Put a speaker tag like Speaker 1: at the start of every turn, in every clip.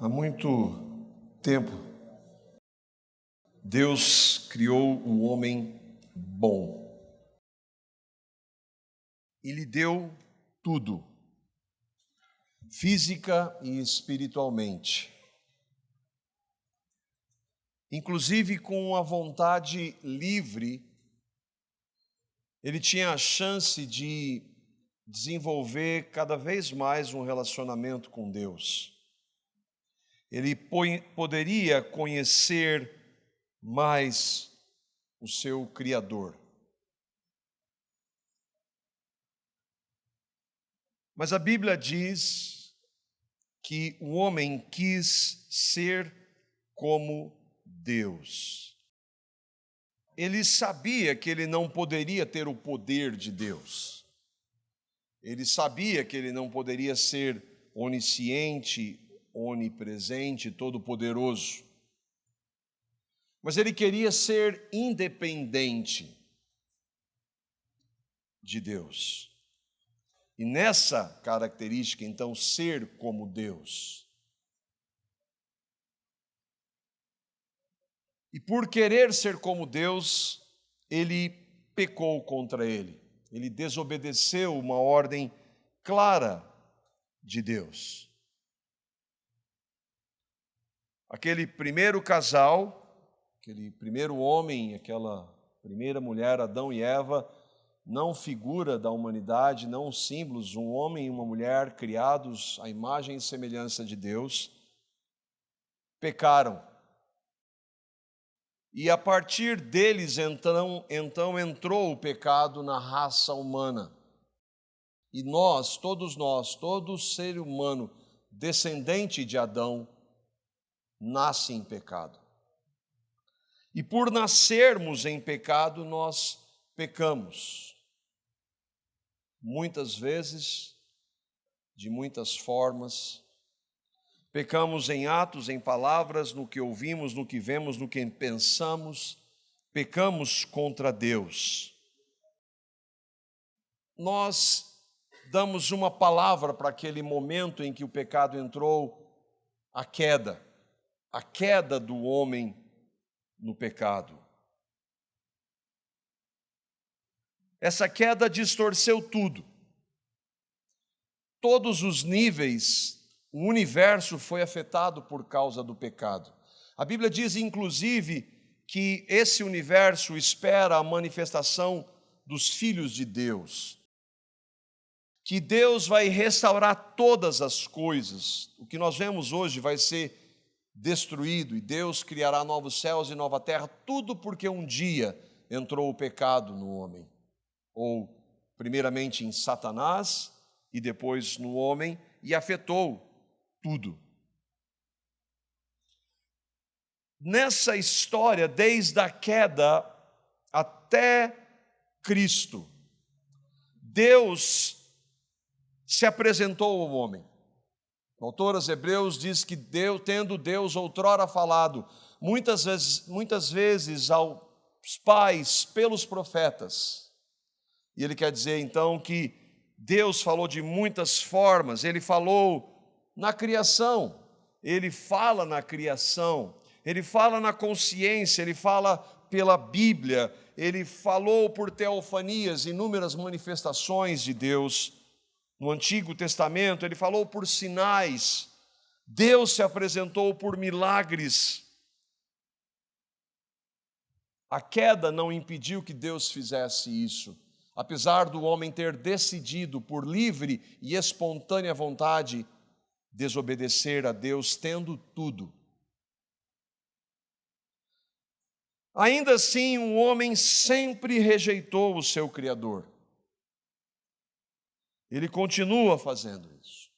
Speaker 1: Há muito tempo, Deus criou um homem bom e lhe deu tudo, física e espiritualmente, inclusive com a vontade livre. Ele tinha a chance de desenvolver cada vez mais um relacionamento com Deus. Ele poderia conhecer mais o seu Criador. Mas a Bíblia diz que o homem quis ser como Deus. Ele sabia que ele não poderia ter o poder de Deus. Ele sabia que ele não poderia ser onisciente, onipresente, todo-poderoso. Mas ele queria ser independente de Deus. E nessa característica, então, ser como Deus. E por querer ser como Deus, ele pecou contra ele. Ele desobedeceu uma ordem clara de Deus. Aquele primeiro casal, aquele primeiro homem, aquela primeira mulher, Adão e Eva, não figura da humanidade, não símbolos, um homem e uma mulher criados à imagem e semelhança de Deus, pecaram. E a partir deles, então entrou o pecado na raça humana. E nós, todo ser humano descendente de Adão, nasce em pecado. E por nascermos em pecado, nós pecamos. Muitas vezes, de muitas formas. Pecamos em atos, em palavras, no que ouvimos, no que vemos, no que pensamos. Pecamos contra Deus. Nós damos uma palavra para aquele momento em que o pecado entrou, a queda do homem no pecado. Essa queda distorceu tudo. Todos os níveis, o universo foi afetado por causa do pecado. A Bíblia diz, inclusive, que esse universo espera a manifestação dos filhos de Deus. Que Deus vai restaurar todas as coisas. O que nós vemos hoje vai ser destruído e Deus criará novos céus e nova terra, tudo porque um dia entrou o pecado no homem. Ou, primeiramente em Satanás e depois no homem, e afetou tudo. Nessa história, desde a queda até Cristo, Deus se apresentou ao homem. O autor aos Hebreus diz que Deus, tendo Deus outrora falado, muitas vezes aos pais pelos profetas. E ele quer dizer então que Deus falou de muitas formas. Ele falou na criação, ele fala na criação, ele fala na consciência, ele fala pela Bíblia, ele falou por teofanias, inúmeras manifestações de Deus. No Antigo Testamento, ele falou por sinais. Deus se apresentou por milagres. A queda não impediu que Deus fizesse isso. Apesar do homem ter decidido por livre e espontânea vontade desobedecer a Deus, tendo tudo. Ainda assim, o homem sempre rejeitou o seu Criador. Ele continua fazendo isso.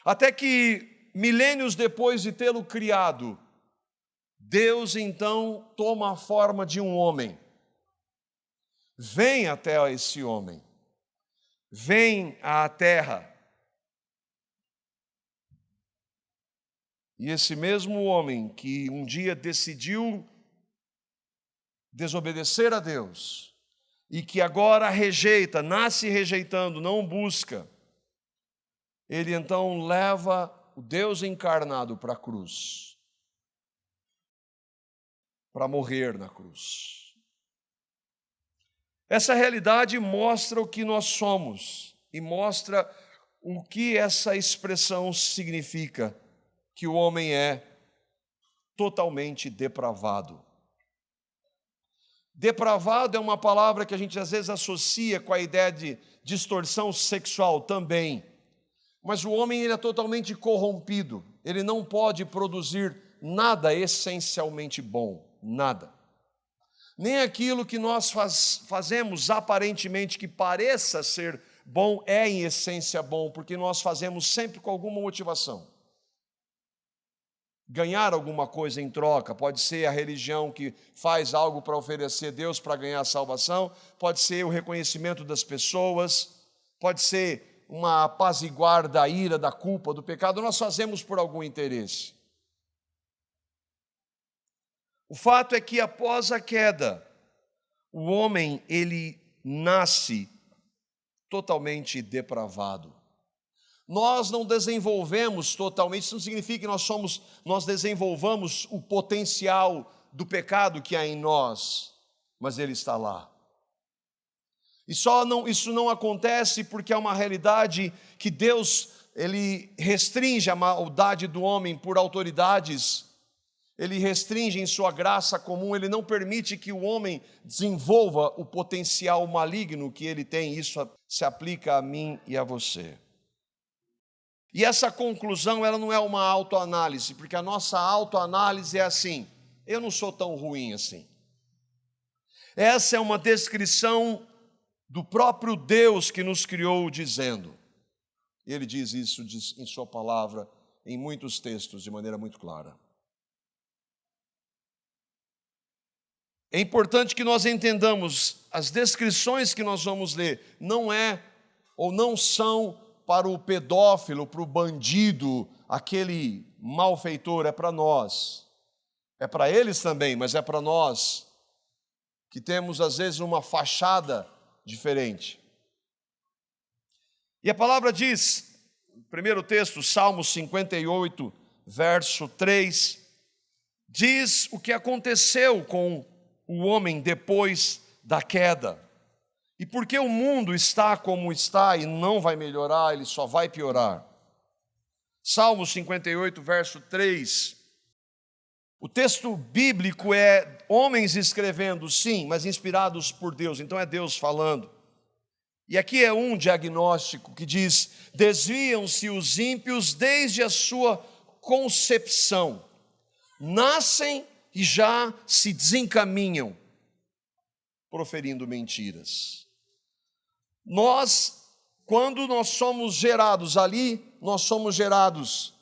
Speaker 1: Até que, milênios depois de tê-lo criado, Deus então toma a forma de um homem. Vem até esse homem. Vem à terra. E esse mesmo homem que um dia decidiu desobedecer a Deus, e que agora rejeita, nasce rejeitando, não busca, ele então leva o Deus encarnado para a cruz, para morrer na cruz. Essa realidade mostra o que nós somos e mostra o que essa expressão significa, que o homem é totalmente depravado. Depravado é uma palavra que a gente às vezes associa com a ideia de distorção sexual também. Mas o homem ele é totalmente corrompido. Ele não pode produzir nada essencialmente bom, nada. Nem aquilo que nós fazemos aparentemente que pareça ser bom é em essência bom, porque nós fazemos sempre com alguma motivação. Ganhar alguma coisa em troca, pode ser a religião que faz algo para oferecer a Deus para ganhar a salvação, pode ser o reconhecimento das pessoas, pode ser uma apaziguar da ira, da culpa, do pecado, nós fazemos por algum interesse. O fato é que após a queda, o homem, ele nasce totalmente depravado. Nós não desenvolvemos totalmente, isso não significa que nós desenvolvamos o potencial do pecado que há em nós, mas ele está lá. E isso não acontece porque é uma realidade que Deus, ele restringe a maldade do homem por autoridades, ele restringe em sua graça comum, ele não permite que o homem desenvolva o potencial maligno que ele tem, isso se aplica a mim e a você. E essa conclusão, ela não é uma autoanálise, porque a nossa autoanálise é assim, eu não sou tão ruim assim. Essa é uma descrição do próprio Deus que nos criou dizendo. Ele diz isso em sua palavra, em muitos textos, de maneira muito clara. É importante que nós entendamos, as descrições que nós vamos ler, não são para o pedófilo, para o bandido, aquele malfeitor, é para nós. É para eles também, mas é para nós, que temos às vezes uma fachada diferente. E a palavra diz, o primeiro texto, Salmo 58, verso 3, diz o que aconteceu com o homem depois da queda. E porque o mundo está como está e não vai melhorar, ele só vai piorar. Salmo 58, verso 3. O texto bíblico é homens escrevendo, sim, mas inspirados por Deus, então é Deus falando. E aqui é um diagnóstico que diz: desviam-se os ímpios desde a sua concepção, nascem e já se desencaminham, proferindo mentiras. Quando nós somos gerados ali, nós somos gerados,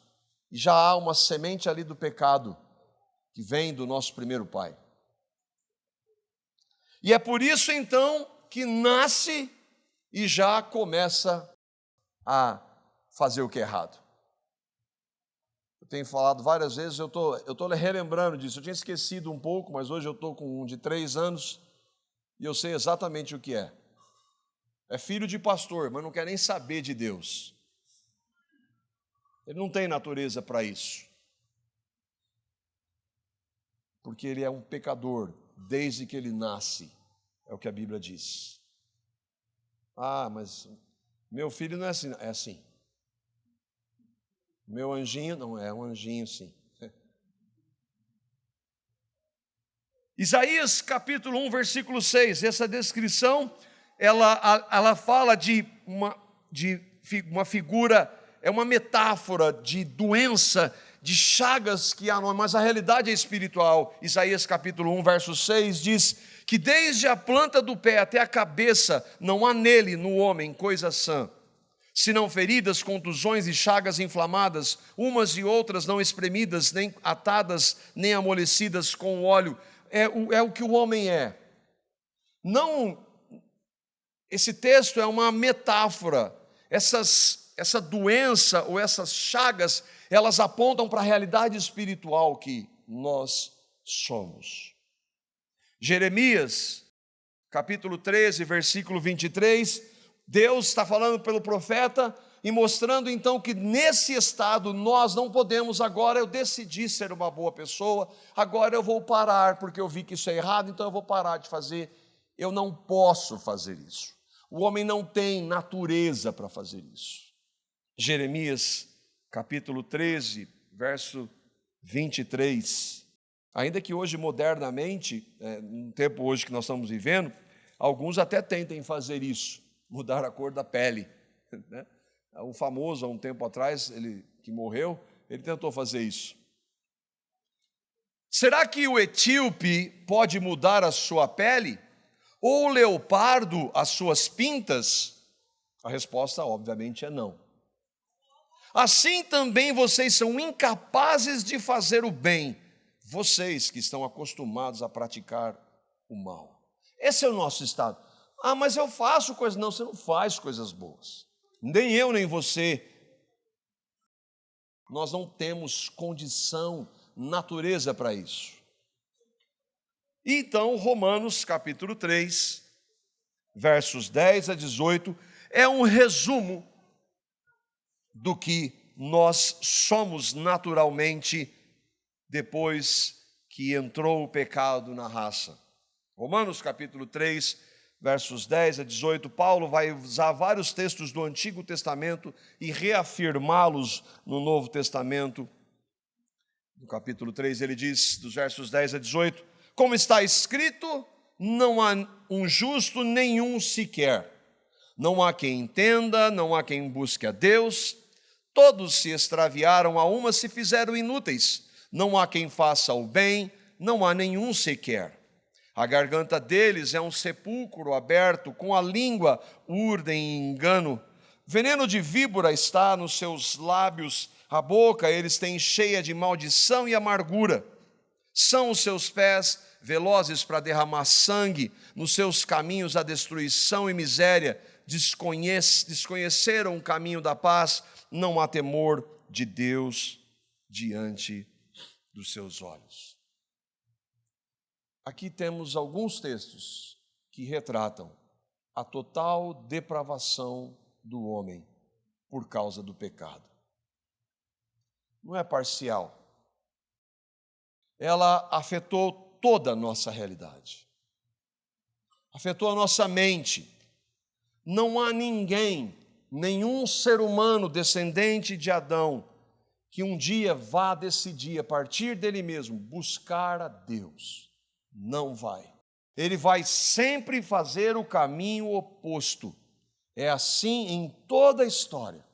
Speaker 1: e já há uma semente ali do pecado, que vem do nosso primeiro pai. E é por isso então que nasce e já começa a fazer o que é errado. Eu tenho falado várias vezes, eu estou relembrando disso, eu tinha esquecido um pouco, mas hoje eu estou com um de 3 anos, e eu sei exatamente o que é. É filho de pastor, mas não quer nem saber de Deus. Ele não tem natureza para isso. Porque ele é um pecador desde que ele nasce, é o que a Bíblia diz. Ah, mas meu filho não é assim. É assim. Meu anjinho, não é um anjinho, sim. Isaías capítulo 1, versículo 6, essa descrição, ela fala de uma figura, é uma metáfora de doença, de chagas que há, mas a realidade é espiritual. Isaías capítulo 1, verso 6 diz que desde a planta do pé até a cabeça não há nele, no homem, coisa sã, senão feridas, contusões e chagas inflamadas, umas e outras não espremidas, nem atadas, nem amolecidas com o óleo. É o que o homem é. Não, esse texto é uma metáfora. Essa doença ou essas chagas, elas apontam para a realidade espiritual que nós somos. Jeremias, capítulo 13, versículo 23, Deus está falando pelo profeta, e mostrando então que nesse estado nós não podemos, agora eu decidi ser uma boa pessoa, agora eu vou parar porque eu vi que isso é errado, então eu vou parar de fazer. Eu não posso fazer isso. O homem não tem natureza para fazer isso. Jeremias, capítulo 13, verso 23. Ainda que hoje, modernamente, no tempo hoje que nós estamos vivendo, alguns até tentem fazer isso, mudar a cor da pele, né? O famoso, há um tempo atrás, ele que morreu, ele tentou fazer isso. Será que o etíope pode mudar a sua pele? Ou o leopardo as suas pintas? A resposta, obviamente, é não. Assim também vocês são incapazes de fazer o bem, vocês que estão acostumados a praticar o mal. Esse é o nosso estado. Ah, mas eu faço coisas. Não, você não faz coisas boas. Nem eu, nem você. Nós não temos condição, natureza para isso. E então, Romanos capítulo 3, versos 10 a 18, é um resumo do que nós somos naturalmente depois que entrou o pecado na raça. Romanos capítulo 3, versos 10 a 18, Paulo vai usar vários textos do Antigo Testamento e reafirmá-los no Novo Testamento. No capítulo 3 ele diz, dos versos 10 a 18, como está escrito, não há um justo nenhum sequer. Não há quem entenda, não há quem busque a Deus. Todos se extraviaram, a uma se fizeram inúteis. Não há quem faça o bem, não há nenhum sequer. A garganta deles é um sepulcro aberto, com a língua urdem em engano. Veneno de víbora está nos seus lábios, a boca eles têm cheia de maldição e amargura. São os seus pés velozes para derramar sangue, nos seus caminhos a destruição e miséria. Desconheceram o caminho da paz, não há temor de Deus diante dos seus olhos. Aqui temos alguns textos que retratam a total depravação do homem por causa do pecado. Não é parcial. Ela afetou toda a nossa realidade. Afetou a nossa mente. Não há ninguém, nenhum ser humano descendente de Adão, que um dia vá decidir, a partir dele mesmo, buscar a Deus. Não vai. Ele vai sempre fazer o caminho oposto. É assim em toda a história.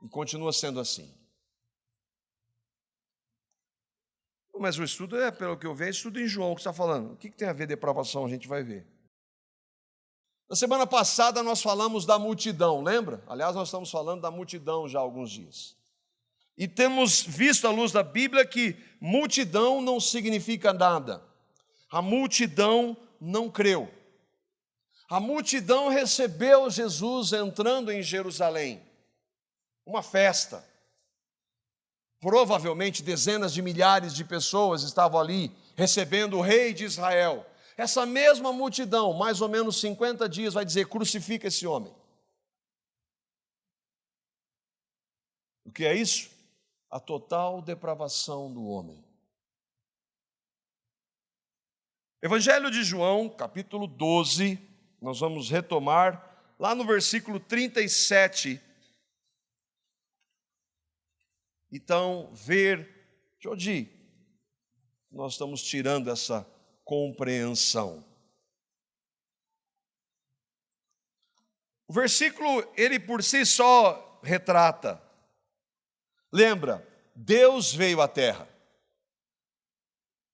Speaker 1: E continua sendo assim. Mas o estudo pelo que eu vejo, estudo em João, que está falando. O que tem a ver depravação? A gente vai ver. Na semana passada nós falamos da multidão, lembra? Aliás, nós estamos falando da multidão já há alguns dias. E temos visto à luz da Bíblia que multidão não significa nada. A multidão não creu. A multidão recebeu Jesus entrando em Jerusalém. Uma festa. Provavelmente dezenas de milhares de pessoas estavam ali recebendo o rei de Israel. Essa mesma multidão, mais ou menos 50 dias, vai dizer: crucifica esse homem. O que é isso? A total depravação do homem. Evangelho de João, capítulo 12, nós vamos retomar lá no versículo 37. Então, ver de onde nós estamos tirando essa compreensão. O versículo, ele por si só retrata. Lembra, Deus veio à terra.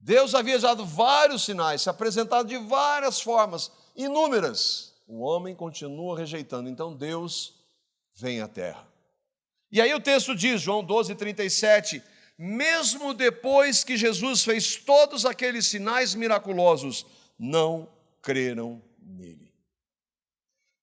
Speaker 1: Deus havia dado vários sinais, se apresentado de várias formas, inúmeras. O homem continua rejeitando, então Deus vem à terra. E aí o texto diz, João 12, 37, mesmo depois que Jesus fez todos aqueles sinais miraculosos, não creram nele.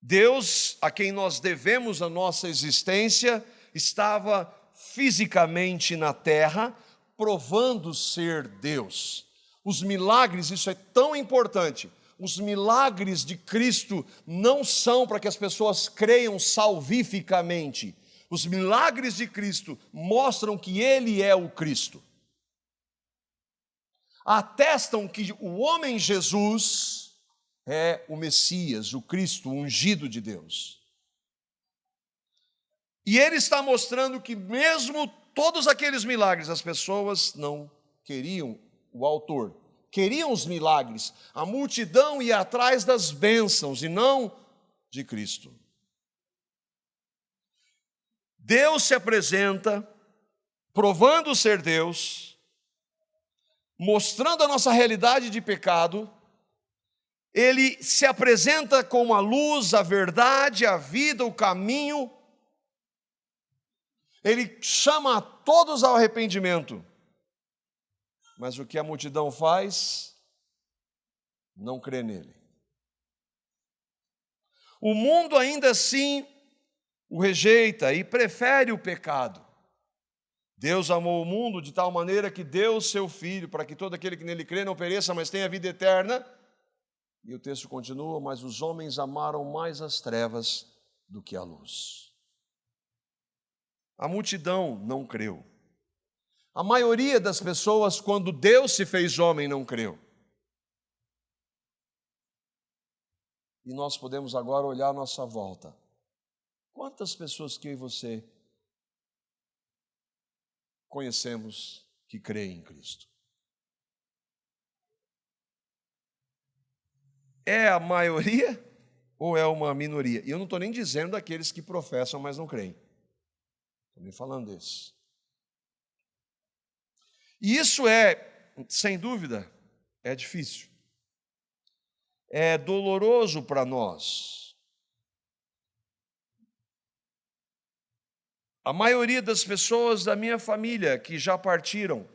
Speaker 1: Deus, a quem nós devemos a nossa existência, estava fisicamente na terra, provando ser Deus. Os milagres, isso é tão importante. os milagres de Cristo não são para que as pessoas creiam salvificamente. Os milagres de Cristo mostram que Ele é o Cristo. Atestam que o homem Jesus é o Messias, o Cristo, o ungido de Deus. E Ele está mostrando que mesmo todos aqueles milagres, as pessoas não queriam o autor. Queriam os milagres, a multidão ia atrás das bênçãos e não de Cristo. Deus se apresenta, provando ser Deus, mostrando a nossa realidade de pecado. Ele se apresenta como a luz, a verdade, a vida, o caminho. Ele chama a todos ao arrependimento. Mas o que a multidão faz? Não crê nele. O mundo ainda assim o rejeita e prefere o pecado. Deus amou o mundo de tal maneira que deu o seu Filho, para que todo aquele que nele crê não pereça, mas tenha vida eterna. E o texto continua, mas os homens amaram mais as trevas do que a luz. A multidão não creu. A maioria das pessoas, quando Deus se fez homem, não creu. E nós podemos agora olhar à nossa volta. Quantas pessoas que eu e você conhecemos que creem em Cristo? É a maioria ou é uma minoria? E eu não estou nem dizendo daqueles que professam, mas não creem. Estou nem falando desse. E isso é, sem dúvida, é difícil. É doloroso para nós. A maioria das pessoas da minha família que já partiram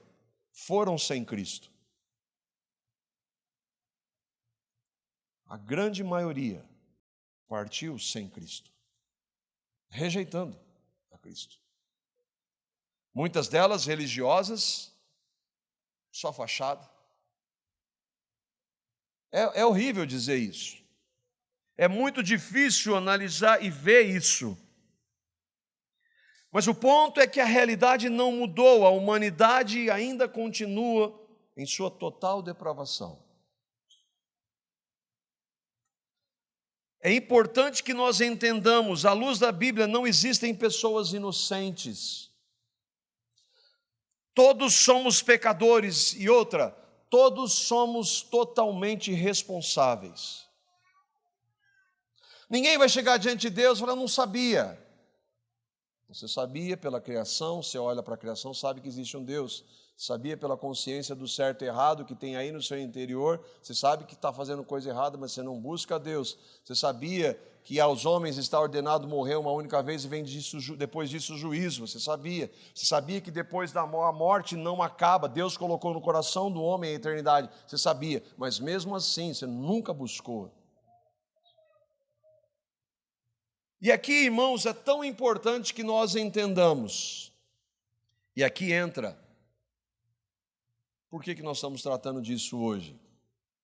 Speaker 1: foram sem Cristo. A grande maioria partiu sem Cristo, rejeitando a Cristo. Muitas delas religiosas, só fachada. É horrível dizer isso. É muito difícil analisar e ver isso. Mas o ponto é que a realidade não mudou, a humanidade ainda continua em sua total depravação. É importante que nós entendamos, à luz da Bíblia, não existem pessoas inocentes. Todos somos pecadores e outra, todos somos totalmente responsáveis. Ninguém vai chegar diante de Deus e falar, eu não sabia. Você sabia pela criação, você olha para a criação, sabe que existe um Deus. Sabia pela consciência do certo e errado que tem aí no seu interior. Você sabe que está fazendo coisa errada, mas você não busca a Deus. Você sabia que aos homens está ordenado morrer uma única vez e vem depois disso o juízo. Você sabia. Você sabia que depois da morte não acaba. Deus colocou no coração do homem a eternidade. Você sabia, mas mesmo assim você nunca buscou. E aqui, irmãos, é tão importante que nós entendamos. E aqui entra. Por que nós estamos tratando disso hoje?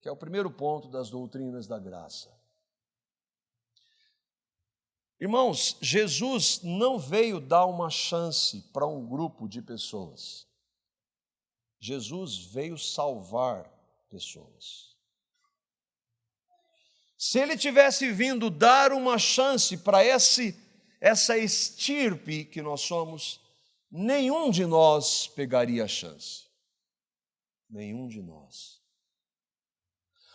Speaker 1: Que é o primeiro ponto das doutrinas da graça. Irmãos, Jesus não veio dar uma chance para um grupo de pessoas. Jesus veio salvar pessoas. Se ele tivesse vindo dar uma chance para essa estirpe que nós somos, nenhum de nós pegaria a chance. Nenhum de nós.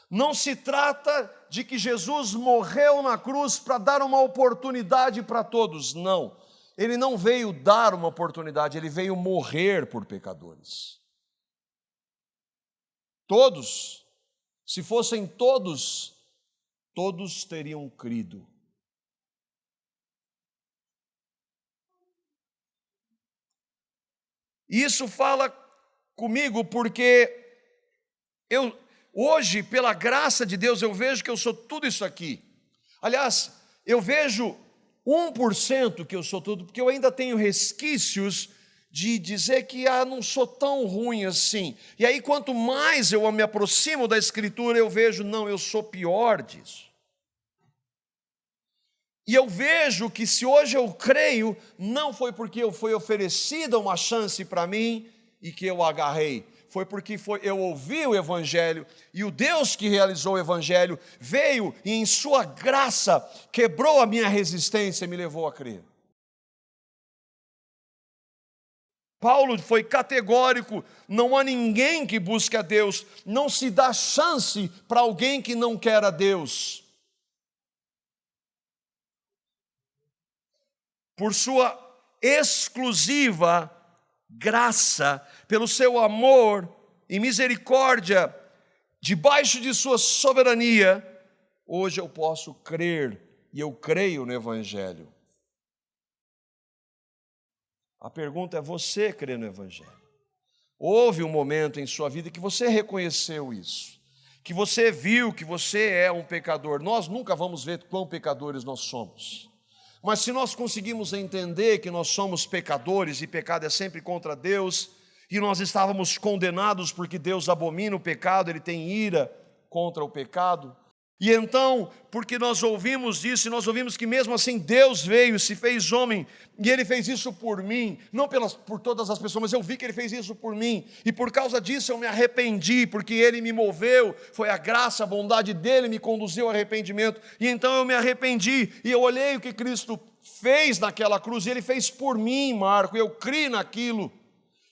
Speaker 1: Não se trata de que Jesus morreu na cruz para dar uma oportunidade para todos, não. Ele não veio dar uma oportunidade, ele veio morrer por pecadores. Todos, se fossem todos teriam crido. Isso fala comigo porque hoje, pela graça de Deus, eu vejo que eu sou tudo isso aqui. Aliás, eu vejo 1% que eu sou tudo, porque eu ainda tenho resquícios de dizer que não sou tão ruim assim. E aí, quanto mais eu me aproximo da Escritura, eu vejo, não, eu sou pior disso. E eu vejo que se hoje eu creio, não foi porque foi oferecida uma chance para mim e que eu agarrei. Foi porque eu ouvi o Evangelho e o Deus que realizou o Evangelho veio e em sua graça quebrou a minha resistência e me levou a crer. Paulo foi categórico, não há ninguém que busque a Deus, não se dá chance para alguém que não quer a Deus. Por sua exclusiva graça, pelo seu amor e misericórdia, debaixo de sua soberania, hoje eu posso crer e eu creio no Evangelho. A pergunta é: você crê no Evangelho? Houve um momento em sua vida que você reconheceu isso, que você viu que você é um pecador. Nós nunca vamos ver quão pecadores nós somos. Mas se nós conseguimos entender que nós somos pecadores e pecado é sempre contra Deus, e nós estávamos condenados porque Deus abomina o pecado, Ele tem ira contra o pecado, e então, porque nós ouvimos isso, e nós ouvimos que mesmo assim Deus veio, se fez homem, e Ele fez isso por mim, não por todas as pessoas, mas eu vi que Ele fez isso por mim, e por causa disso eu me arrependi, porque Ele me moveu, foi a graça, a bondade dEle me conduziu ao arrependimento, e então eu me arrependi, e eu olhei o que Cristo fez naquela cruz, e Ele fez por mim, Marco, e eu criei naquilo,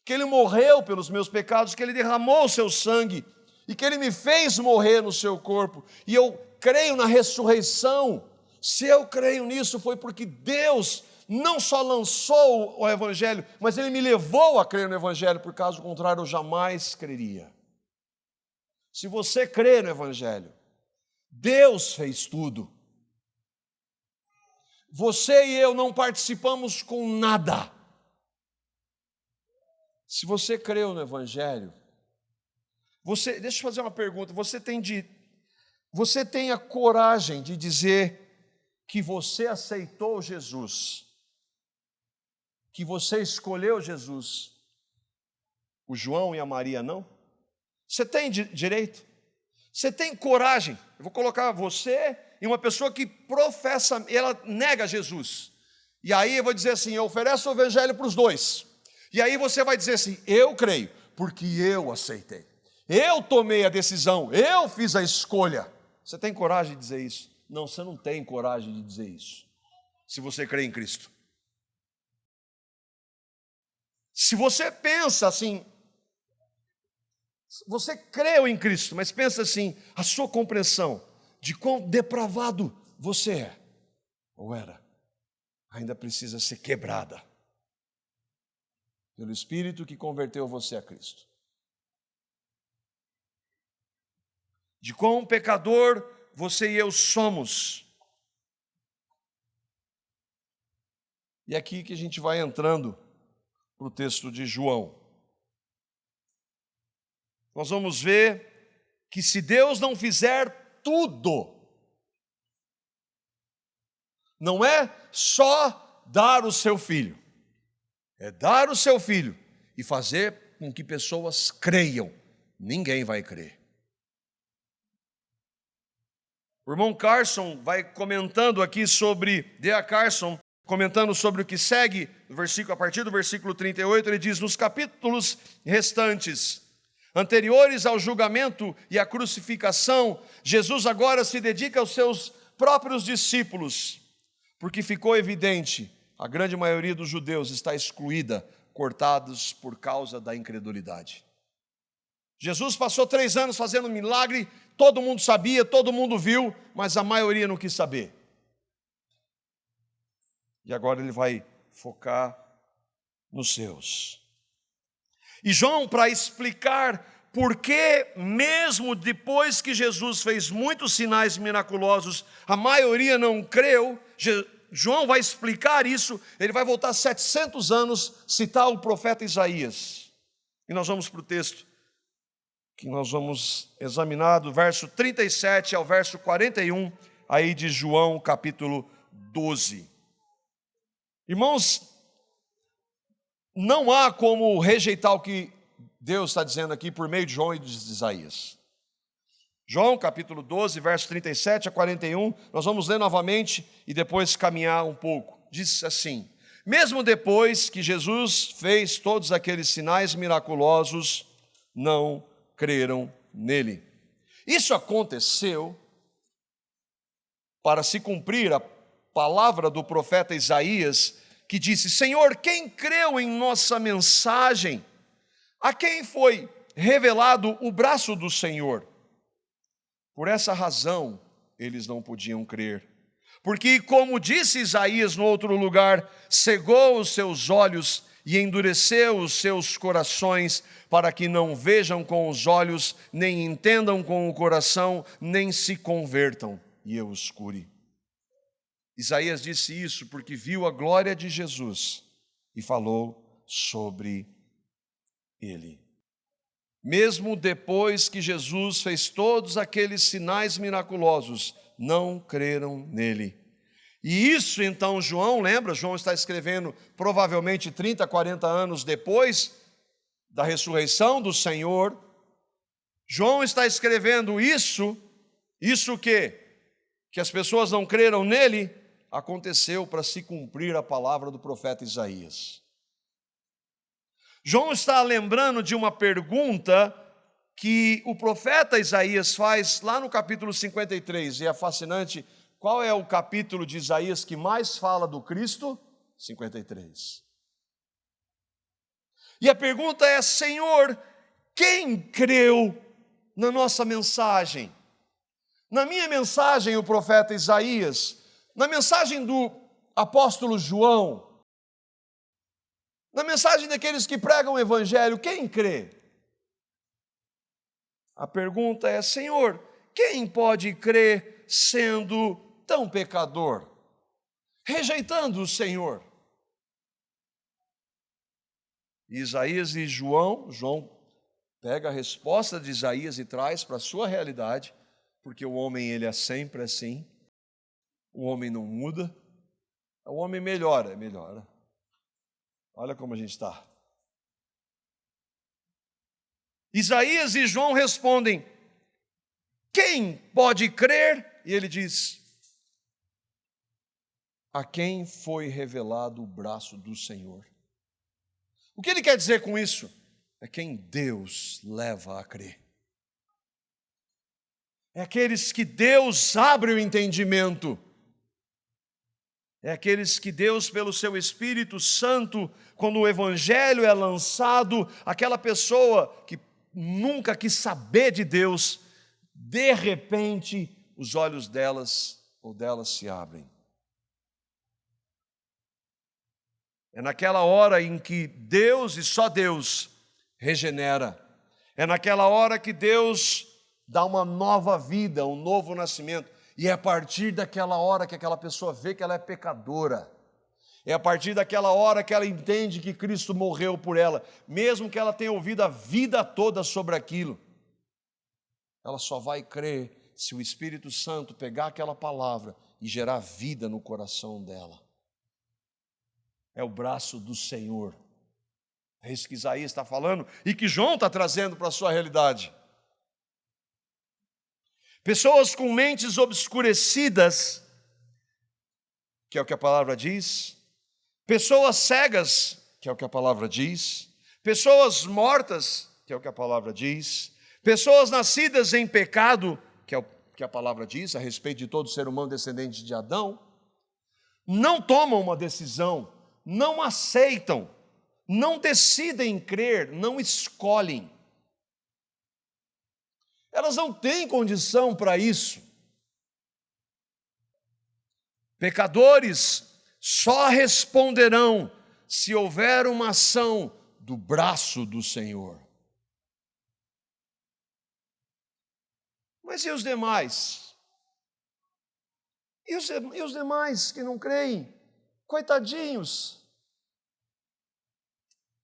Speaker 1: que Ele morreu pelos meus pecados, que Ele derramou o seu sangue, e que Ele me fez morrer no seu corpo, e eu creio na ressurreição. Se eu creio nisso, foi porque Deus não só lançou o Evangelho, mas Ele me levou a crer no Evangelho, por caso contrário eu jamais creria. Se você crê no Evangelho, Deus fez tudo. Você e eu não participamos com nada. Se você creu no Evangelho, deixa eu fazer uma pergunta, você tem a coragem de dizer que você aceitou Jesus, que você escolheu Jesus, o João e a Maria não? Você tem direito? Você tem coragem? Eu vou colocar você e uma pessoa que professa, ela nega Jesus, e aí eu vou dizer assim, eu ofereço o Evangelho para os dois, e aí você vai dizer assim, eu creio, porque eu aceitei. Eu tomei a decisão, eu fiz a escolha. Você tem coragem de dizer isso? Não, você não tem coragem de dizer isso, se você crê em Cristo. Se você pensa assim, você creu em Cristo, mas pensa assim, a sua compreensão de quão depravado você é, ou era, ainda precisa ser quebrada pelo Espírito que converteu você a Cristo. De quão pecador você e eu somos. E é aqui que a gente vai entrando para o texto de João. Nós vamos ver que se Deus não fizer tudo, não é só dar o seu filho, é dar o seu filho e fazer com que pessoas creiam. Ninguém vai crer. O irmão Carson vai comentando aqui D.A. Carson, comentando sobre o que segue, a partir do versículo 38, ele diz, nos capítulos restantes, anteriores ao julgamento e à crucificação, Jesus agora se dedica aos seus próprios discípulos, porque ficou evidente, a grande maioria dos judeus está excluída, cortados por causa da incredulidade. Jesus passou 3 anos fazendo milagre, todo mundo sabia, todo mundo viu, mas a maioria não quis saber. E agora ele vai focar nos seus. E João, para explicar por que, mesmo depois que Jesus fez muitos sinais miraculosos, a maioria não creu, João vai explicar isso, ele vai voltar 700 anos, citar o profeta Isaías. E nós vamos para o texto que nós vamos examinar do verso 37 ao verso 41, aí de João, capítulo 12. Irmãos, não há como rejeitar o que Deus está dizendo aqui por meio de João e de Isaías. João, capítulo 12, versos 37 a 41, nós vamos ler novamente e depois caminhar um pouco. Diz assim: mesmo depois que Jesus fez todos aqueles sinais miraculosos, não creram nele. Isso aconteceu para se cumprir a palavra do profeta Isaías, que disse: Senhor, quem creu em nossa mensagem? A quem foi revelado o braço do Senhor? Por essa razão, eles não podiam crer. Porque, como disse Isaías no outro lugar, cegou os seus olhos e endureceu os seus corações, para que não vejam com os olhos, nem entendam com o coração, nem se convertam, e eu os cure. Isaías disse isso porque viu a glória de Jesus e falou sobre ele. Mesmo depois que Jesus fez todos aqueles sinais miraculosos, não creram nele. E isso então João, lembra? João está escrevendo provavelmente 30, 40 anos depois da ressurreição do Senhor. João está escrevendo isso o quê? Que as pessoas não creram nele, aconteceu para se cumprir a palavra do profeta Isaías. João está lembrando de uma pergunta que o profeta Isaías faz lá no capítulo 53, e é fascinante. Qual é o capítulo de Isaías que mais fala do Cristo? 53. E a pergunta é: Senhor, quem creu na nossa mensagem? Na minha mensagem, o profeta Isaías, na mensagem do apóstolo João, na mensagem daqueles que pregam o evangelho, quem crê? A pergunta é: Senhor, quem pode crer sendo tão pecador, rejeitando o Senhor? Isaías e João pega a resposta de Isaías e traz para a sua realidade, porque o homem ele é sempre assim, o homem não muda, o homem melhora. Olha como a gente está. Isaías e João respondem: quem pode crer? E ele diz: a quem foi revelado o braço do Senhor. O que ele quer dizer com isso? É quem Deus leva a crer. É aqueles que Deus abre o entendimento. É aqueles que Deus, pelo seu Espírito Santo, quando o Evangelho é lançado, aquela pessoa que nunca quis saber de Deus, de repente, os olhos delas ou delas se abrem. É naquela hora em que Deus e só Deus regenera. É naquela hora que Deus dá uma nova vida, um novo nascimento. E é a partir daquela hora que aquela pessoa vê que ela é pecadora. É a partir daquela hora que ela entende que Cristo morreu por ela, mesmo que ela tenha ouvido a vida toda sobre aquilo. Ela só vai crer se o Espírito Santo pegar aquela palavra e gerar vida no coração dela. É o braço do Senhor. É isso que Isaías está falando e que João está trazendo para a sua realidade. Pessoas com mentes obscurecidas, que é o que a palavra diz. Pessoas cegas, que é o que a palavra diz. Pessoas mortas, que é o que a palavra diz. Pessoas nascidas em pecado, que é o que a palavra diz a respeito de todo ser humano descendente de Adão, não tomam uma decisão, não aceitam, não decidem crer, não escolhem. Elas não têm condição para isso. Pecadores só responderão se houver uma ação do braço do Senhor. Mas e os demais? E os demais que não creem? Coitadinhos.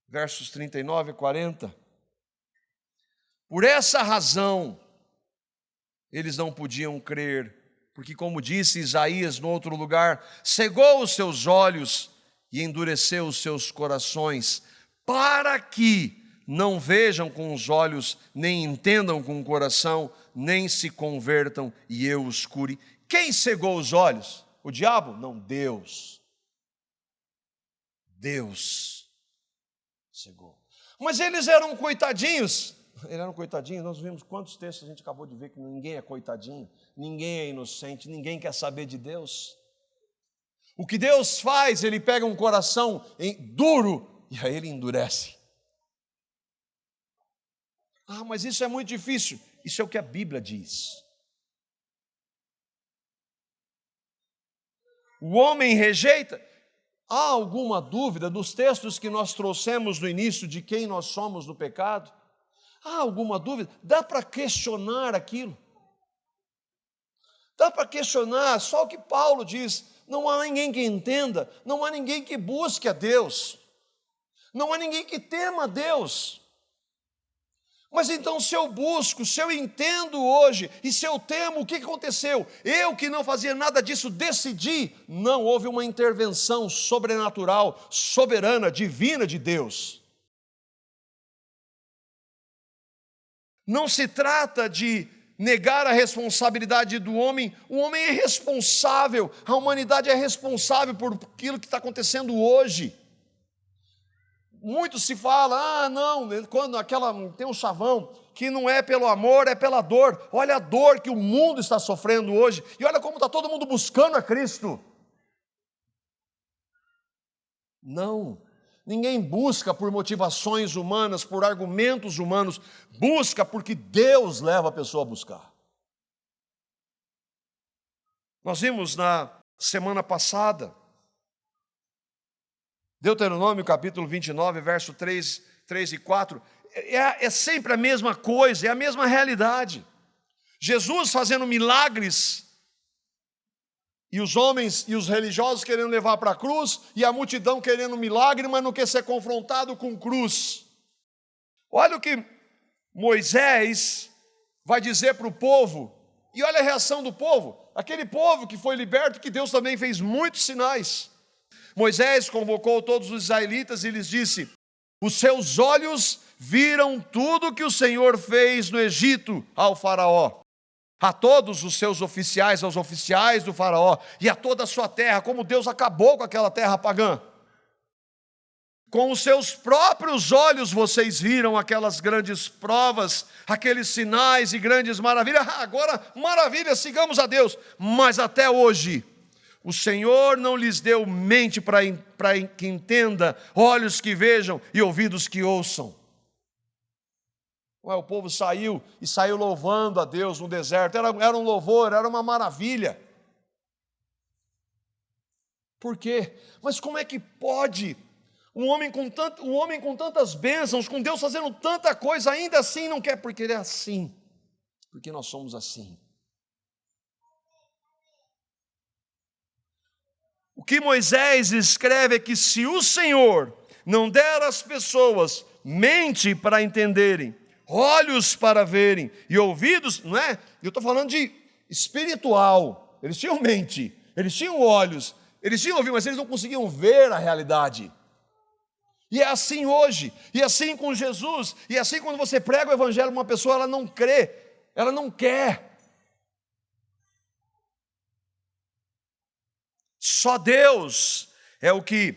Speaker 1: Versos 39 e 40. Por essa razão, eles não podiam crer, porque, como disse Isaías no outro lugar, cegou os seus olhos e endureceu os seus corações, para que não vejam com os olhos, nem entendam com o coração, nem se convertam e eu os cure. Quem cegou os olhos? O diabo? Não, Deus. Deus cegou. Mas eles eram coitadinhos. Eles eram coitadinhos, nós vimos quantos textos a gente acabou de ver que ninguém é coitadinho, ninguém é inocente, ninguém quer saber de Deus. O que Deus faz, Ele pega um coração duro e aí Ele endurece. Ah, mas isso é muito difícil. Isso é o que a Bíblia diz. O homem rejeita. Há alguma dúvida dos textos que nós trouxemos no início de quem nós somos no pecado? Há alguma dúvida? Dá para questionar aquilo? Dá para questionar só o que Paulo diz. Não há ninguém que entenda, não há ninguém que busque a Deus, não há ninguém que tema a Deus. Mas então, se eu busco, se eu entendo hoje e se eu temo, o que aconteceu? Eu que não fazia nada disso, decidi. Não houve uma intervenção sobrenatural, soberana, divina de Deus. Não se trata de negar a responsabilidade do homem. O homem é responsável, a humanidade é responsável por aquilo que está acontecendo hoje. Muito se fala, não, quando tem um chavão que não é pelo amor, é pela dor. Olha a dor que o mundo está sofrendo hoje e olha como está todo mundo buscando a Cristo. Não, ninguém busca por motivações humanas, por argumentos humanos, busca porque Deus leva a pessoa a buscar. Nós vimos na semana passada, Deuteronômio capítulo 29, verso 3 e 4, é sempre a mesma coisa, é a mesma realidade. Jesus fazendo milagres, e os homens e os religiosos querendo levar para a cruz, e a multidão querendo milagre, mas não quer ser confrontado com cruz. Olha o que Moisés vai dizer para o povo, e olha a reação do povo, aquele povo que foi liberto, que Deus também fez muitos sinais. Moisés convocou todos os israelitas e lhes disse: os seus olhos viram tudo que o Senhor fez no Egito ao faraó, a todos os seus oficiais, aos oficiais do faraó e a toda a sua terra, como Deus acabou com aquela terra pagã. Com os seus próprios olhos vocês viram aquelas grandes provas, aqueles sinais e grandes maravilhas. Agora, maravilha, sigamos a Deus. Mas até hoje, o Senhor não lhes deu mente para que entenda, olhos que vejam e ouvidos que ouçam. O povo saiu louvando a Deus no deserto, era um louvor, era uma maravilha. Por quê? Mas como é que pode um homem com tantas bênçãos, com Deus fazendo tanta coisa, ainda assim não quer? Porque ele é assim, porque nós somos assim. O que Moisés escreve é que se o Senhor não der às pessoas mente para entenderem, olhos para verem e ouvidos, não é? Eu estou falando de espiritual. Eles tinham mente, eles tinham olhos, eles tinham ouvido, mas eles não conseguiam ver a realidade. E é assim hoje, e é assim com Jesus, e é assim quando você prega o evangelho para uma pessoa, ela não crê, ela não quer. Só Deus é o que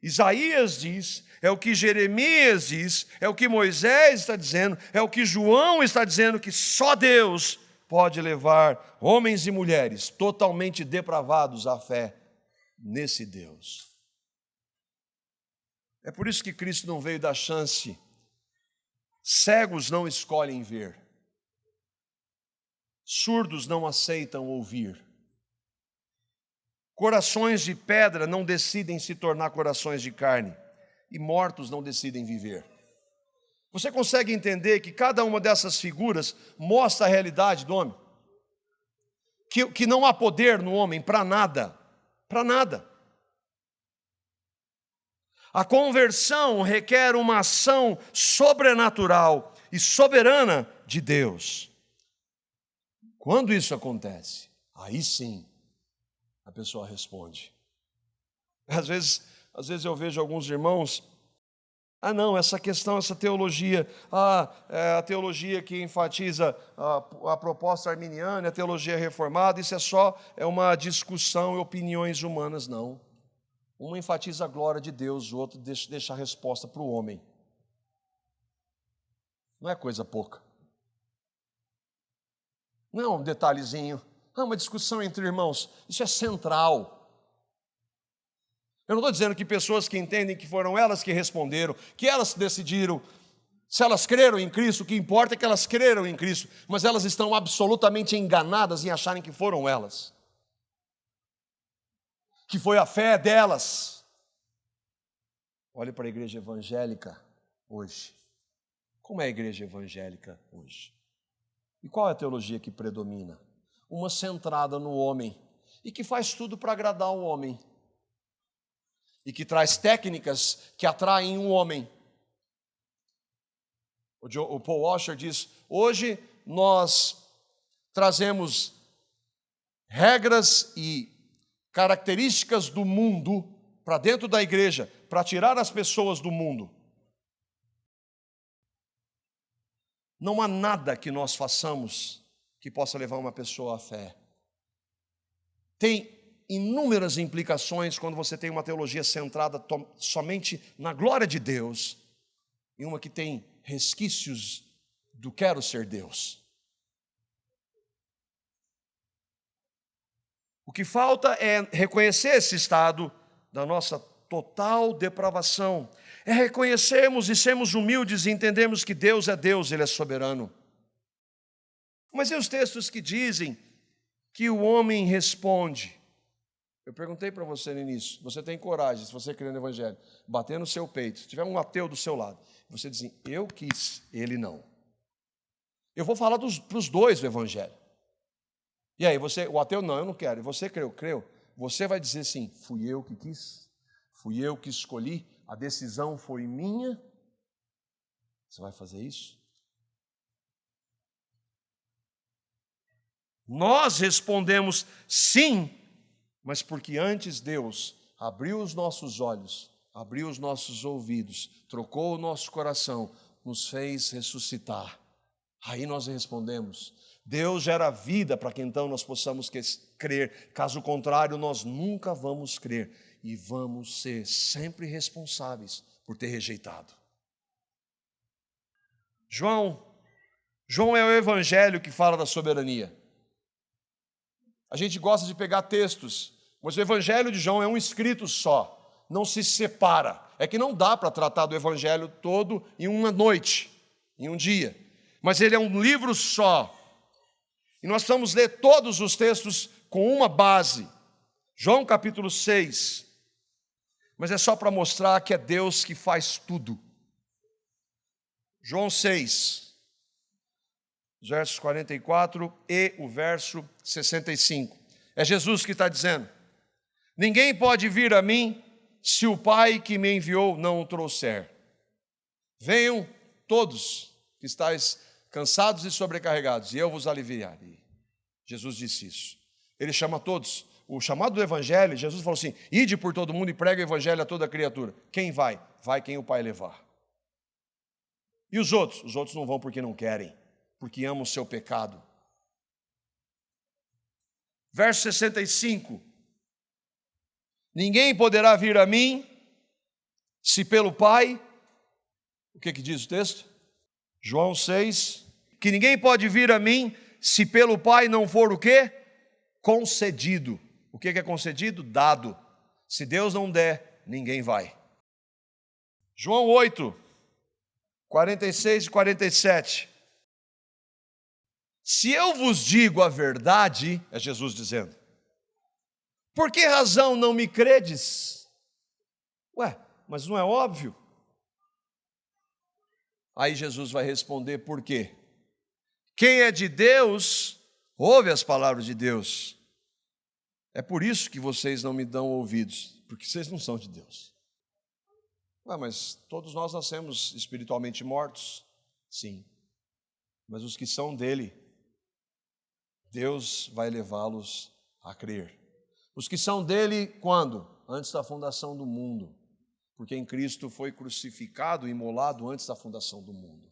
Speaker 1: Isaías diz, é o que Jeremias diz, é o que Moisés está dizendo, é o que João está dizendo, que só Deus pode levar homens e mulheres totalmente depravados à fé nesse Deus. É por isso que Cristo não veio dar chance. Cegos não escolhem ver, surdos não aceitam ouvir. Corações de pedra não decidem se tornar corações de carne, e mortos não decidem viver. Você consegue entender que cada uma dessas figuras mostra a realidade do homem? Que não há poder no homem para nada, para nada. A conversão requer uma ação sobrenatural e soberana de Deus. Quando isso acontece, aí sim a pessoa responde. Às vezes eu vejo alguns irmãos Ah, não, essa questão, essa teologia, a teologia que enfatiza a proposta arminiana, a teologia reformada, isso é uma discussão e opiniões humanas, não. Um enfatiza a glória de Deus, o outro deixa a resposta para o homem. Não é coisa pouca. Não é um detalhezinho. Não é uma discussão entre irmãos. Isso é central. Eu não estou dizendo que pessoas que entendem que foram elas que responderam, que elas decidiram, se elas creram em Cristo, o que importa é que elas creram em Cristo, mas elas estão absolutamente enganadas em acharem que foram elas. Que foi a fé delas. Olhe para a igreja evangélica hoje. Como é a igreja evangélica hoje? E qual é a teologia que predomina? Uma centrada no homem e que faz tudo para agradar o homem. E que traz técnicas que atraem o homem. O Paul Washer diz, hoje nós trazemos regras e características do mundo para dentro da igreja, para tirar as pessoas do mundo. Não há nada que nós façamos que possa levar uma pessoa à fé. Tem inúmeras implicações quando você tem uma teologia centrada somente na glória de Deus e uma que tem resquícios do quero ser Deus. O que falta é reconhecer esse estado da nossa total depravação. É reconhecermos e sermos humildes e entendermos que Deus, Ele é soberano. Mas e os textos que dizem que o homem responde? Eu perguntei para você no início, você tem coragem, se você crê no Evangelho, bater no seu peito, se tiver um ateu do seu lado, você diz assim, eu quis, ele não. Eu vou falar para os dois do Evangelho. E aí, o ateu, não, eu não quero. E você creu. Você vai dizer assim, fui eu que quis, fui eu que escolhi, a decisão foi minha. Você vai fazer isso? Nós respondemos sim, mas porque antes Deus abriu os nossos olhos, abriu os nossos ouvidos, trocou o nosso coração, nos fez ressuscitar. Aí nós respondemos. Deus gera vida para que então nós possamos crer. Caso contrário, nós nunca vamos crer e vamos ser sempre responsáveis por ter rejeitado. João é o evangelho que fala da soberania. A gente gosta de pegar textos, mas o evangelho de João é um escrito só, não se separa. É que não dá para tratar do evangelho todo em uma noite, em um dia. Mas ele é um livro só. E nós vamos ler todos os textos com uma base. João capítulo 6. Mas é só para mostrar que é Deus que faz tudo. João 6. Os versos 44 e o verso 65. É Jesus que está dizendo: ninguém pode vir a mim se o Pai que me enviou não o trouxer. Venham todos que estáis cansados e sobrecarregados, e eu vos aliviarei. Jesus disse isso. Ele chama todos. O chamado do Evangelho, Jesus falou assim, ide por todo mundo e pregue o Evangelho a toda criatura. Quem vai? Vai quem o Pai levar. E os outros? Os outros não vão porque não querem, porque amam o seu pecado. Verso 65. Ninguém poderá vir a mim, se pelo Pai... O que diz o texto? João 6. Que ninguém pode vir a mim, se pelo Pai não for o quê? Concedido. O que é concedido? Dado. Se Deus não der, ninguém vai. João 8, 46 e 47. Se eu vos digo a verdade, é Jesus dizendo, por que razão não me credes? Ué, mas não é óbvio? Aí Jesus vai responder por quê? Quem é de Deus, ouve as palavras de Deus. É por isso que vocês não me dão ouvidos, porque vocês não são de Deus. Ué, mas todos nós nascemos espiritualmente mortos? Sim. Mas os que são dele, Deus vai levá-los a crer. Os que são dele, quando? Antes da fundação do mundo. Porque em Cristo foi crucificado e imolado antes da fundação do mundo.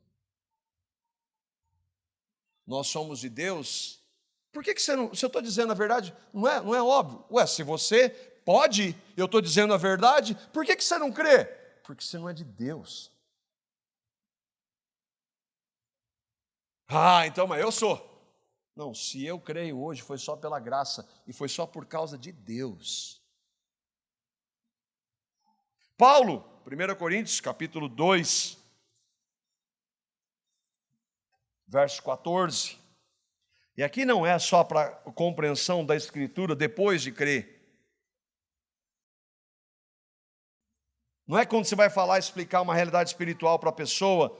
Speaker 1: Nós somos de Deus. Por que você não... Se eu estou dizendo a verdade, não é óbvio? Ué, se você pode, eu estou dizendo a verdade, por que você não crê? Porque você não é de Deus. Ah, então, mas eu sou. Não, se eu creio hoje, foi só pela graça e foi só por causa de Deus. Paulo, 1 Coríntios, capítulo 2, verso 14. E aqui não é só para compreensão da Escritura depois de crer. Não é quando você vai falar, explicar uma realidade espiritual para a pessoa,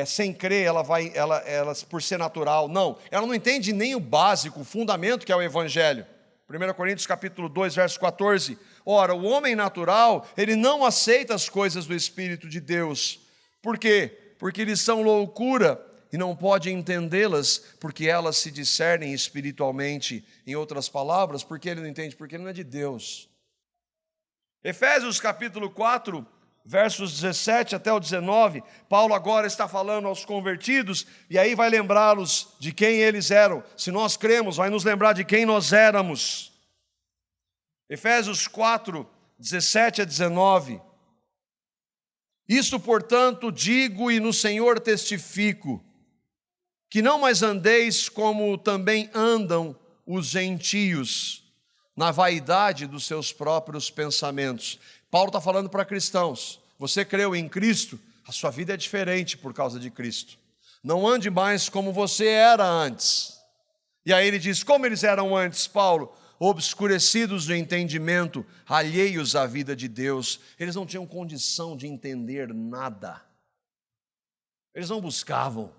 Speaker 1: sem crer, ela por ser natural. Não, ela não entende nem o básico, o fundamento que é o Evangelho. 1 Coríntios capítulo 2, verso 14. Ora, o homem natural, ele não aceita as coisas do Espírito de Deus. Por quê? Porque eles são loucura e não pode entendê-las, porque elas se discernem espiritualmente. Em outras palavras, porque ele não entende? Porque ele não é de Deus. Efésios capítulo 4, versos 17 até o 19, Paulo agora está falando aos convertidos, e aí vai lembrá-los de quem eles eram. Se nós cremos, vai nos lembrar de quem nós éramos. Efésios 4, 17 a 19. Isto, portanto, digo e no Senhor testifico, que não mais andeis como também andam os gentios, na vaidade dos seus próprios pensamentos. Paulo está falando para cristãos. Você creu em Cristo, a sua vida é diferente por causa de Cristo. Não ande mais como você era antes. E aí ele diz, como eles eram antes, Paulo? Obscurecidos do entendimento, alheios à vida de Deus. Eles não tinham condição de entender nada. Eles não buscavam.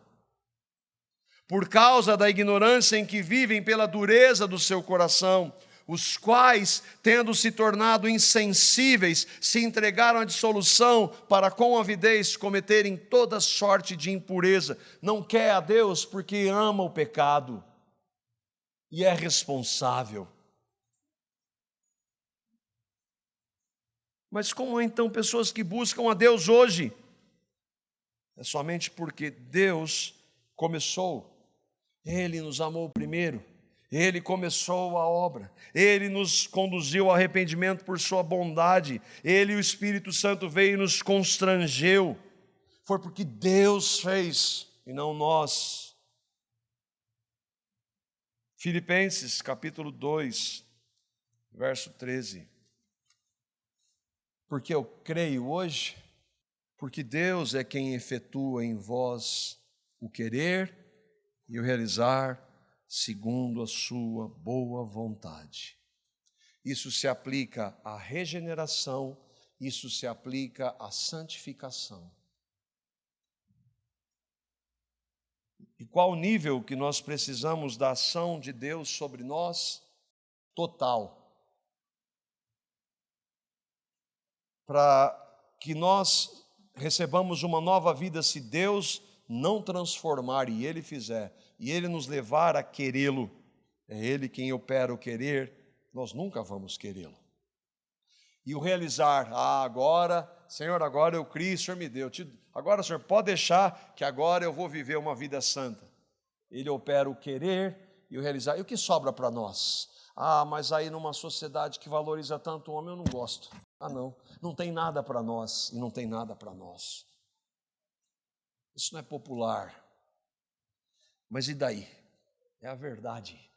Speaker 1: Por causa da ignorância em que vivem, pela dureza do seu coração, os quais, tendo se tornado insensíveis, se entregaram à dissolução para com avidez cometerem toda sorte de impureza. Não quer a Deus porque ama o pecado e é responsável. Mas como então pessoas que buscam a Deus hoje? É somente porque Deus começou, Ele nos amou primeiro. Ele começou a obra, Ele nos conduziu ao arrependimento por sua bondade, Ele, o Espírito Santo, veio e nos constrangeu. Foi porque Deus fez e não nós. Filipenses capítulo 2, verso 13. Porque eu creio hoje, porque Deus é quem efetua em vós o querer e o realizar segundo a sua boa vontade. Isso se aplica à regeneração, isso se aplica à santificação. E qual o nível que nós precisamos da ação de Deus sobre nós? Total. Para que nós recebamos uma nova vida, se Deus não transformar e Ele fizer, e Ele nos levar a querê-lo, é Ele quem opera o querer, nós nunca vamos querê-lo. E o realizar, agora, Senhor, agora eu criei, o Senhor me deu, agora, Senhor, pode deixar que agora eu vou viver uma vida santa. Ele opera o querer e o realizar. E o que sobra para nós? Mas aí numa sociedade que valoriza tanto o homem, eu não gosto. Não tem nada para nós e não tem nada para nós. Isso não é popular. Mas e daí? É a verdade.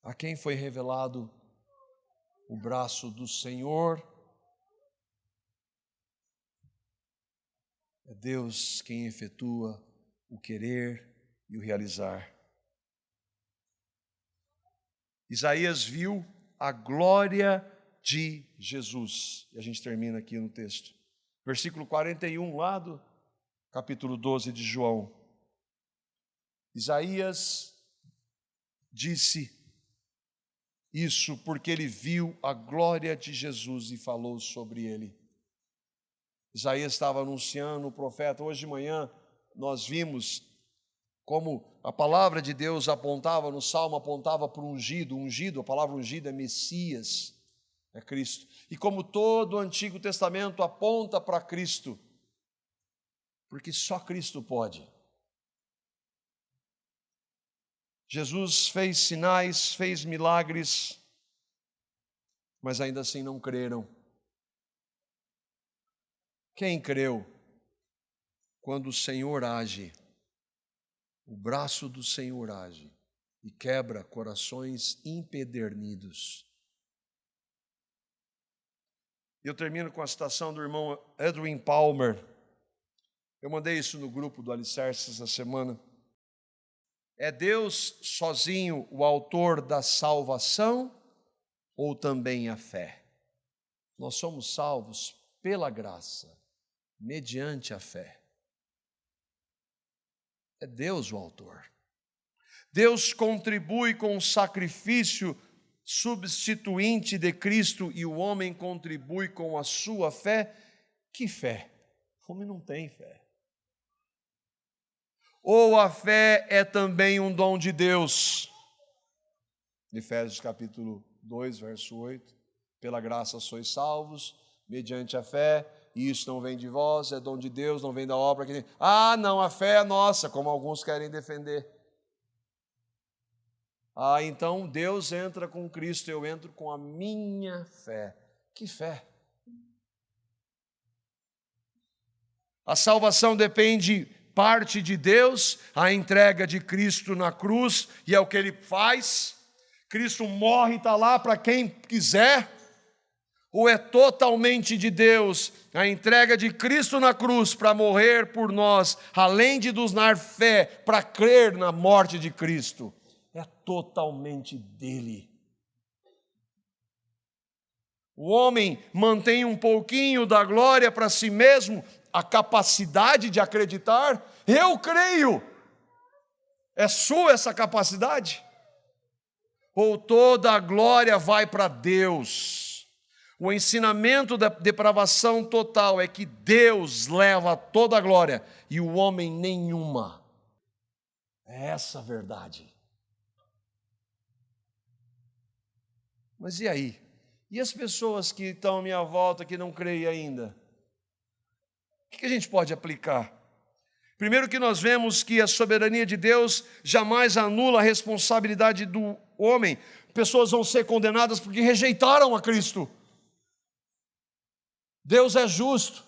Speaker 1: A quem foi revelado o braço do Senhor? É Deus quem efetua o querer e o realizar. Isaías viu a glória de Jesus. E a gente termina aqui no texto. Versículo 41, lá do capítulo 12 de João. Isaías disse isso porque ele viu a glória de Jesus e falou sobre ele. Isaías estava anunciando o profeta. Hoje de manhã nós vimos como a palavra de Deus apontava, no Salmo apontava para o ungido. Ungido, a palavra ungido é Messias. é Cristo. E como todo o Antigo Testamento aponta para Cristo, porque só Cristo pode. Jesus fez sinais, fez milagres, mas ainda assim não creram. Quem creu? Quando o Senhor age, o braço do Senhor age e quebra corações empedernidos. Eu termino com a citação do irmão Edwin Palmer. Eu mandei isso no grupo do Alicerce essa semana. É Deus sozinho o autor da salvação ou também a fé? Nós somos salvos pela graça, mediante a fé. É Deus o autor. Deus contribui com o sacrifício substituinte de Cristo e o homem contribui com a sua fé. Que fé? O homem não tem fé. Ou a fé é também um dom de Deus? Efésios capítulo 2, verso 8. Pela graça sois salvos, mediante a fé, e isso não vem de vós, é dom de Deus, não vem da obra. Não, a fé é nossa, como alguns querem defender. Então Deus entra com Cristo, eu entro com a minha fé. Que fé? A salvação depende parte de Deus, a entrega de Cristo na cruz, e é o que Ele faz. Cristo morre e está lá para quem quiser. Ou é totalmente de Deus, a entrega de Cristo na cruz para morrer por nós, além de nos dar fé para crer na morte de Cristo. É totalmente dele. O homem mantém um pouquinho da glória para si mesmo, a capacidade de acreditar. Eu creio. É sua essa capacidade? Ou toda a glória vai para Deus? O ensinamento da depravação total é que Deus leva toda a glória e o homem nenhuma. É essa a verdade. Mas e aí? E as pessoas que estão à minha volta, que não creem ainda? O que a gente pode aplicar? Primeiro que nós vemos que a soberania de Deus jamais anula a responsabilidade do homem. Pessoas vão ser condenadas porque rejeitaram a Cristo. Deus é justo.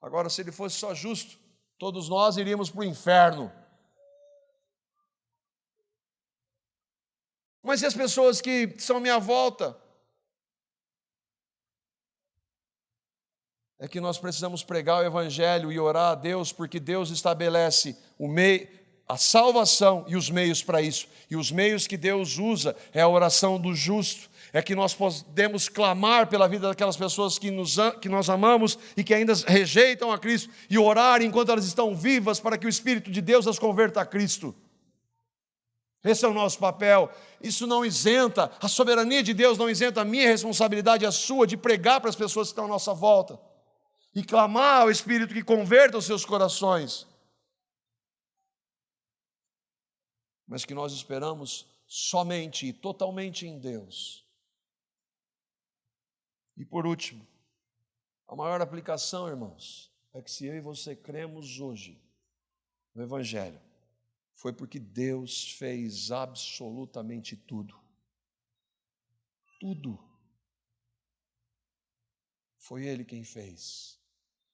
Speaker 1: Agora, se Ele fosse só justo, todos nós iríamos para o inferno. Mas e as pessoas que são à minha volta? É que nós precisamos pregar o Evangelho e orar a Deus, porque Deus estabelece a salvação e os meios para isso. E os meios que Deus usa é a oração do justo. É que nós podemos clamar pela vida daquelas pessoas que nós amamos e que ainda rejeitam a Cristo, e orar enquanto elas estão vivas para que o Espírito de Deus as converta a Cristo. Esse é o nosso papel. Isso não isenta, a soberania de Deus não isenta a minha responsabilidade e a sua de pregar para as pessoas que estão à nossa volta e clamar ao Espírito que converta os seus corações. Mas que nós esperamos somente e totalmente em Deus. E por último, a maior aplicação, irmãos, é que se eu e você cremos hoje no Evangelho, foi porque Deus fez absolutamente tudo. Tudo. Foi Ele quem fez.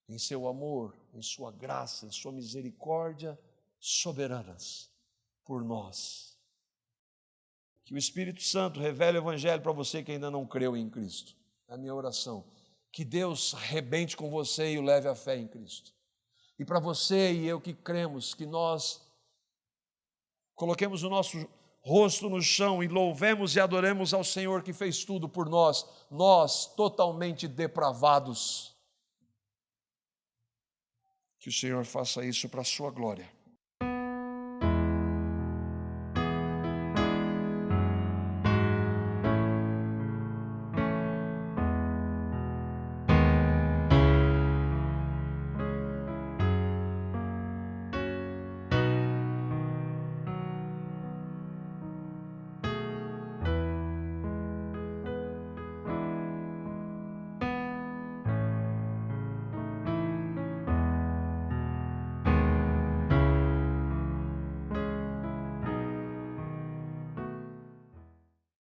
Speaker 1: Em seu amor, em sua graça, em sua misericórdia soberanas por nós. Que o Espírito Santo revele o Evangelho para você que ainda não creu em Cristo. É a minha oração. Que Deus arrebente com você e o leve à fé em Cristo. E para você e eu que cremos, que nós coloquemos o nosso rosto no chão e louvemos e adoremos ao Senhor que fez tudo por nós, totalmente depravados. Que o Senhor faça isso para a sua glória.